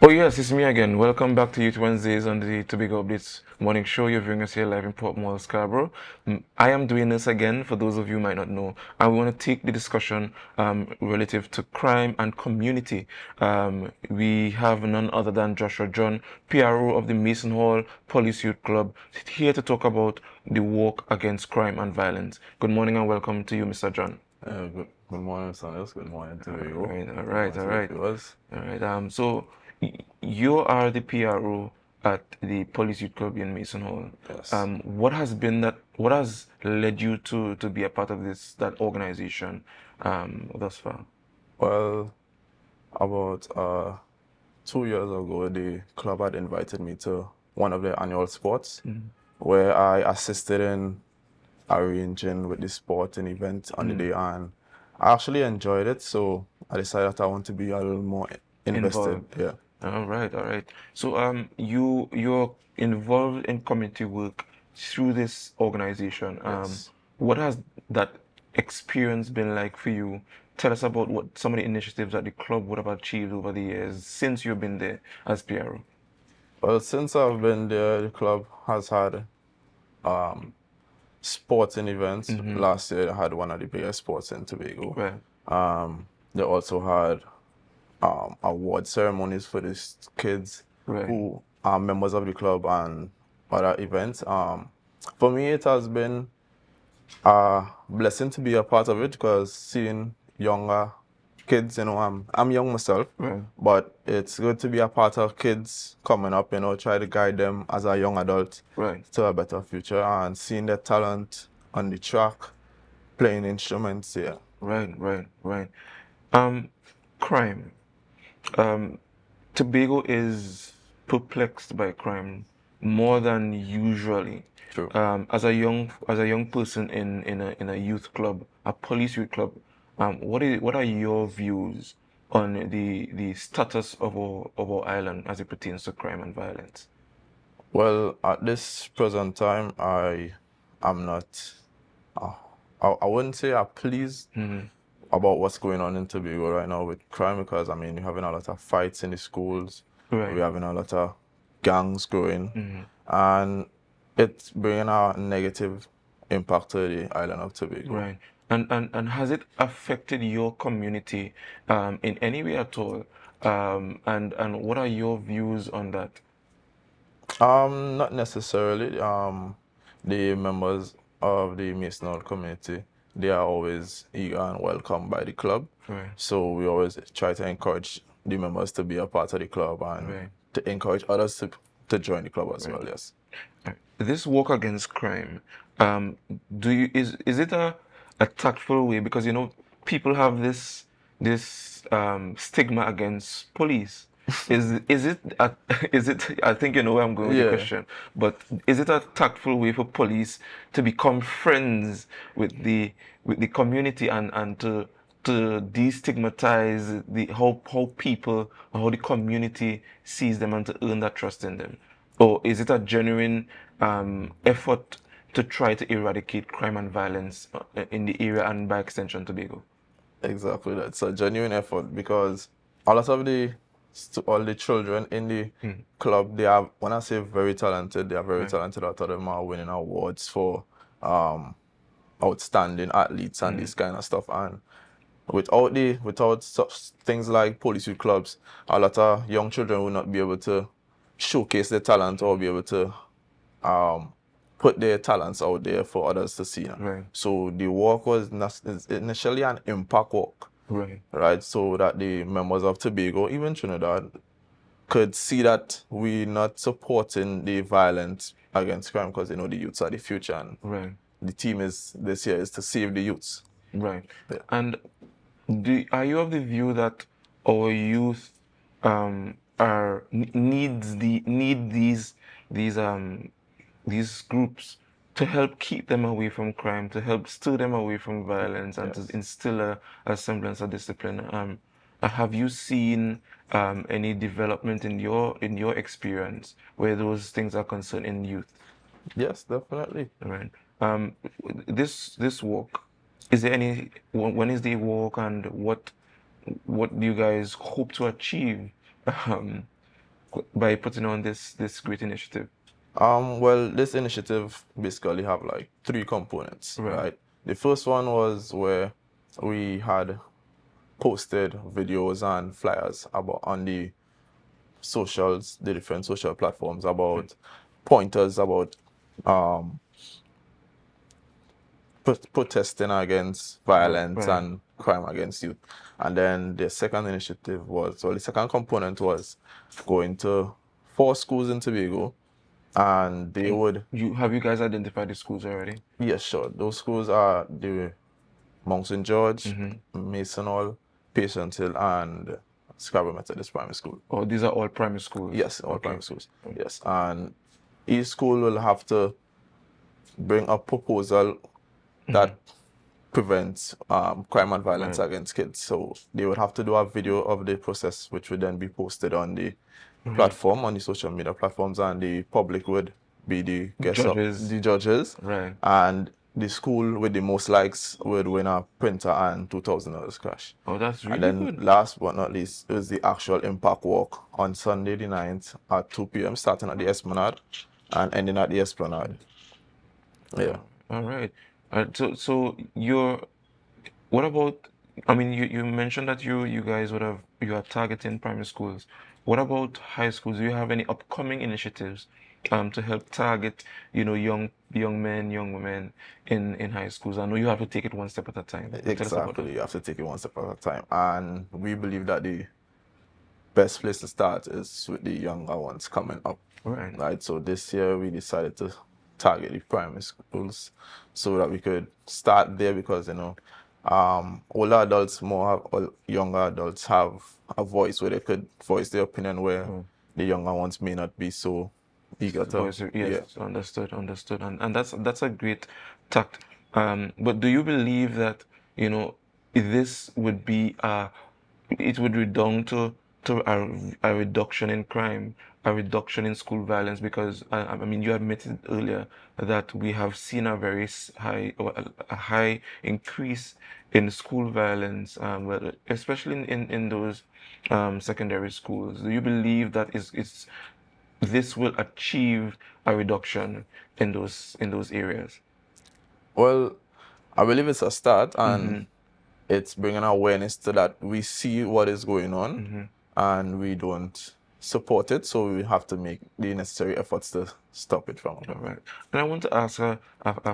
Oh yes, it's me again. Welcome back to Youth Wednesdays on the Tobago Updates morning show. You're viewing us here live in Port Mall, Scarborough. I am doing this again for those of you who might not know. I want to take the discussion relative to crime and community. We have none other than Joshua John, PRO of the Mason Hall Police Youth Club, here to talk about the work against crime and violence. Good morning and welcome to you, Mr. John. Good morning, Sanders. Good morning to you. All Good right, morning all to the right. viewers. All right. You are the PRO at the Police Youth Club in Mason Hall. Yes. What has been that? What has led you to be a part of that organization thus far? Well, about 2 years ago, the club had invited me to one of their annual sports where I assisted in arranging with the sport and event on the day, and I actually enjoyed it. So I decided that I want to be a little more invested. Involved. Yeah. All right, all right. So you're involved in community work through this organization. Yes. What has that experience been like for you? Tell us about what some of the initiatives that the club would have achieved over the years since you've been there as PRO. Well, since I've been there, the club has had um, sporting events. Mm-hmm. Last year, they had one of the biggest sports in Tobago. Right, They also had award ceremonies for these kids right. who are members of the club and other events. For me, it has been a blessing to be a part of it because seeing younger kids, I'm young myself, Right. but it's good to be a part of kids coming up, try to guide them as a young adult Right, to a better future and seeing their talent on the track, playing instruments, yeah. right. Um, Crime. Um, Tobago is perplexed by crime more than usually. True. As a young person in a youth club, a police youth club, what are your views on the status of our island as it pertains to crime and violence? Well, at this present time, I am not, uh, I wouldn't say I'm pleased Hmm. about what's going on in Tobago right now with crime because, I mean, you're having a lot of fights in the schools, Right. we're having a lot of gangs growing, Hmm. and it's bringing a negative impact to the island of Tobago. Right. And has it affected your community in any way at all? And what are your views on that? Not necessarily. The members of the Masonal community, they are always eager and welcome by the club. Right. So we always try to encourage the members to be a part of the club and Right. to encourage others to join the club as Right. well, yes. Right. This work against crime, um, is it a tactful way? Because people have this stigma against police. Is it is it? I think you know where I'm going with the Yeah, question. But is it a tactful way for police to become friends with the community and to destigmatize how people or how the community sees them and to earn that trust in them? Or is it a genuine effort to try to eradicate crime and violence in the area and by extension Tobago? exactly. That's a genuine effort because a lot of all the children in the Mm. club, they are, when I say very talented, they are very Right. talented. A lot of them are winning awards for um, outstanding athletes and Mm. this kind of stuff. And without such things like police youth clubs, a lot of young children will not be able to showcase their talent or be able to um, put their talents out there for others to see. Right. So the work was initially an impact work, Right. right? So that the members of Tobago, even Trinidad, could see that we're not supporting the violence against crime because the youths are the future and Right. the team is this year is to save the youths. Right. Yeah. And are you of the view that our youth need these groups to help keep them away from crime, to help steer them away from violence, and to Yes. instill a semblance of discipline? Have you seen any development in your experience where those things are concerned in youth? Yes, definitely. Right. Um, this walk, is there any when is the walk and what do you guys hope to achieve? Um, by putting on this great initiative? Well, this initiative basically have like three components, Right. right? The first one was where we had posted videos and flyers about on the socials, the different social platforms about pointers about um, protesting against violence Right. and crime against youth. And then the second initiative was, well, the second component was going to 4 schools in Tobago, and they would, Have you guys identified the schools already? yes, sure, those schools are the Mount St. George, Mason Hall, Patience Hill, and Scarborough Methodist Primary School. Oh, these are all primary schools. Yes, all Okay. primary schools. Yes, and each school will have to bring a proposal that prevents crime and violence Right. against kids. So they would have to do a video of the process, which would then be posted on the platform, on the social media platforms, and the public would be the Judges. the judges, Right. and the school with the most likes would win a printer and $2,000 cash. Oh, that's And really then good. last but not least is the actual impact walk on Sunday the 9th at 2 p.m. starting at the Esplanade and ending at the Esplanade. Yeah. All right. So what about, I mean, you mentioned that you guys you are targeting primary schools. What about high schools? Do you have any upcoming initiatives to help target, young men, young women in high schools? I know you have to take it one step at a time. Tell us about that. Exactly. You have to take it one step at a time. And we believe that the best place to start is with the younger ones coming up. Right. Right. So this year we decided to target the primary schools so that we could start there because older adults younger adults have a voice where they could voice their opinion where the younger ones may not be so eager to. Voice, yes, Yeah. understood, and that's a great tact. But do you believe that this would be it would redound to a reduction in crime, a reduction in school violence? Because I mean, you admitted earlier that we have seen a very high or a high increase in school violence, well, especially in those secondary schools. Do you believe that this will achieve a reduction in those areas? Well, I believe it's a start, and it's bringing awareness to that we see what is going on and we don't support it, so we have to make the necessary efforts to stop it from All happening. right. And I want to ask a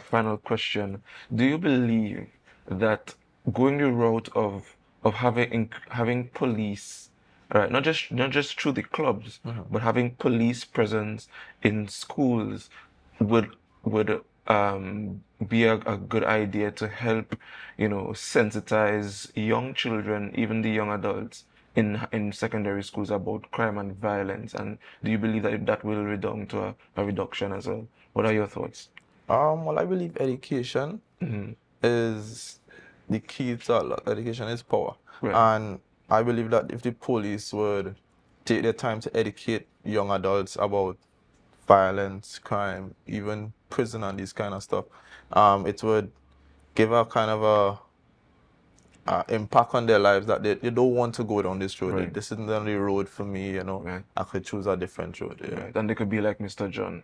final question. Do you believe that going the route of having police, right, not just through the clubs, but having police presence in schools would be a good idea to help, sensitize young children, even the young adults in secondary schools about crime and violence? And do you believe that that will redound to a reduction as well? What are your thoughts? Well, I believe education is the key to a lot. Education is power. Right. And I believe that if the police would take their time to educate young adults about violence, crime, even prison and this kind of stuff, it would give a kind of a impact on their lives that they don't want to go down this road. Right. This isn't the only road for me, Right. I could choose a different road. Yeah. Right. And they could be like Mr. John.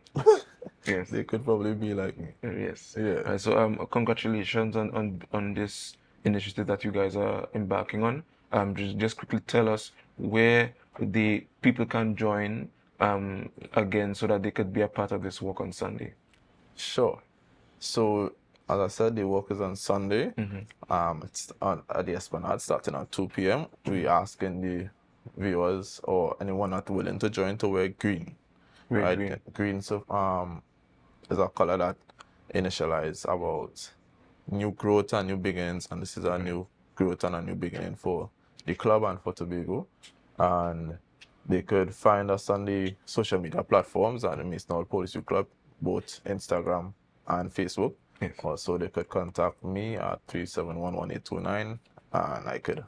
Yes. They could probably be like me. Yes. Yeah. So congratulations on this initiative that you guys are embarking on. Just quickly tell us where the people can join again so that they could be a part of this work on Sunday. Sure. So, as I said, the work is on Sunday. It's at the Esplanade starting at 2 p.m. We asking the viewers or anyone not willing to join to wear green. Wear Right? green. Green is a color that initializes about new growth and new beginnings, and this is a new growth and a new beginning for the club and for Tobago. And they could find us on the social media platforms at the Mason Hall Police Youth Club, both Instagram and Facebook. Yes. Also, they could contact me at 3711829, and I could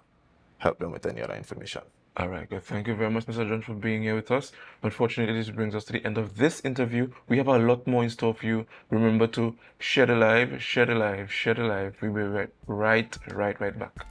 help them with any other information. All right, good. Thank you very much, Mr. John, for being here with us. Unfortunately, this brings us to the end of this interview. We have a lot more in store for you. Remember to share the live, share the live, share the live. We'll be right back.